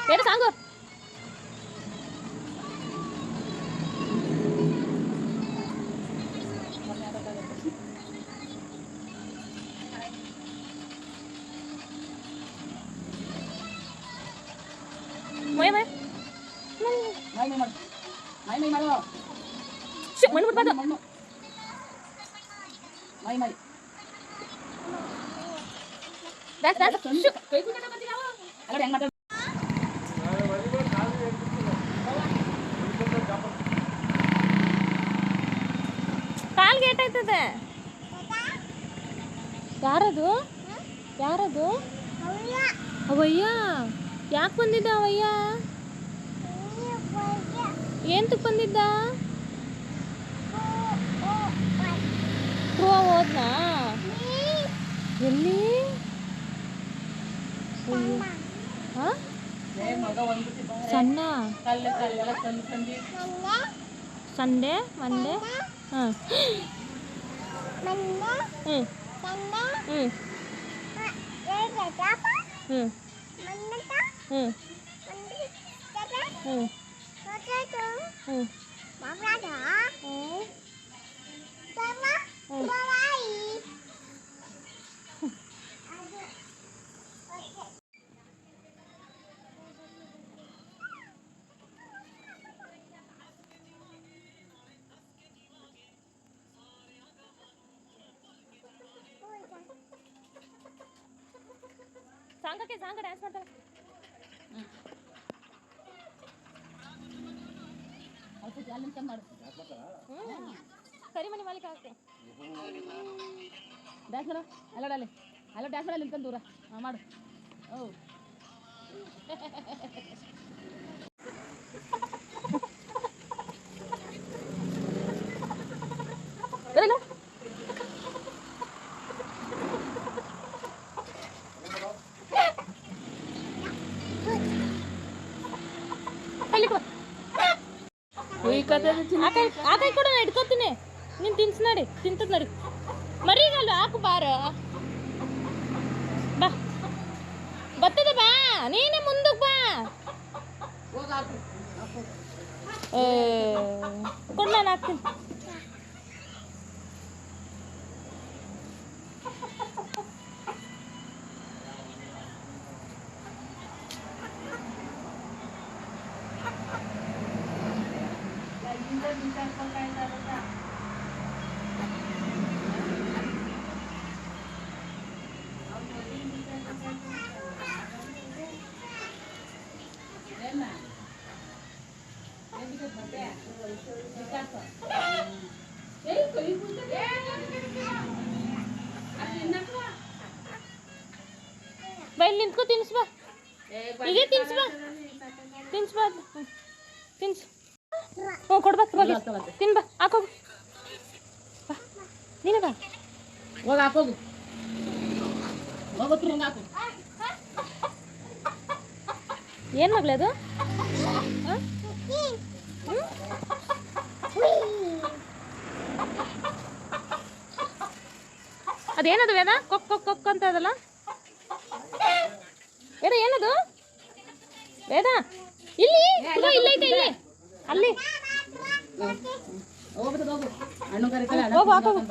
ಬೇಡ ಸಾಂಗು ಮೈ ಮೈ ಮೈ ಮೈ ಮೈ ಮೈ ಮಾಡು ಶು ಮಣ್ಣು ಬಿಡ್ಬಾರ್ದು ಮಣ್ಣು ಮೈ ಮೈ ದಾಸ್ ದಾಸ್ ಶು ಕೈ ಕುಂಟ ಬಂದಿ ನಾವು ಅಲ್ಲ ಹೆಂಗ್ ಮಾತಾಡ ಕಾಲ್ಗೆ ಏಟಾಯ್ತದೆ ಯಾರದು ಯಾರದು ಅವಯ್ಯ ಯಾಕೆ ಬಂದಿದ್ದ ಅವಯ್ಯ ಏಂತಕ್ಕೆ ಬಂದಿದ್ದ ಹೂವು ಹೋದ್ನಾ ಎಲ್ಲಿ ಸಣ್ಣ ಸಂಡೇ ಮಂಡೇ ಹಾಂ ಹ್ಞೂ ಹ್ಞೂ ಹ್ಞೂ ಹ್ಞೂ ಸಾಂಗಕ್ಕೆ ಸಾಂಗ ಡ್ಯಾನ್ಸ್ ಮಾಡ್ತಾರೆ ಕರಿಮಣಿ ಮಾಲೀಕ ಆಗ್ತೆ ಡ್ಯಾನ್ಸ್ ಮಾಡ ಅಲ್ಲ ಡಾಲೆ ಅಲ್ಲ ಡ್ಯಾನ್ಸ್ ಮಾಡಲ್ಲ ನಿಂತ್ಕೊಂಡು ದೂರ ಹಾಂ ಮಾಡು ಓ ಆ ಕೈ ಕೂಡ ಇಟ್ಕೋತೀನಿ ನೀನು ತಿನ್ಸ್ ನಡಿ ತಿಂತದ್ ನಡಿ ಮರಿಗಲ್ವ ಹಾಕು ಬಾರ ಬಾ ಬರ್ತದೆ ಬಾ ನೀನೇ ಮುಂದಕ್ಕೆ ಬಾ ಕೊಡು ನಾನು ಹಾಕ್ತೀನಿ ಬೈಲ್ ನಿಂತ್ಕೋ ತಿನ್ಸ್ಬಾ ಈಗ ತಿನ್ಸ್ಬಾ ತಿನ್ಸ್ಬಾ ತಿನ್ಸ್ ಹ್ಞೂ ಕೊಡ್ಬೇಕು ಹೋಗಿ ತಿನ್ಬಾ ಹಾಕೋಗು ಬಾ ನೀನೇ ಬಾ ಹೋಗಿ ಹಾಕೋಗು ಹೋಗೋತ್ರಿ ಹಂಗೆ ಹಾಕು ಏನು ಮಗ್ಲ ಅದು ಹಾಂ ಅದೇನದು ವೇದ ಕೊಕ್ ಕೊಕ್ ಕೊಕ್ ಅಂತ ಅದಲ್ಲ ವೇದ ಏನದು ವೇದ ಇಲ್ಲಿ ಇಲ್ಲೈತೆ ಇಲ್ಲಿ ಅಲ್ಲಿ ಹೋಗು ಹಾಕೋಗು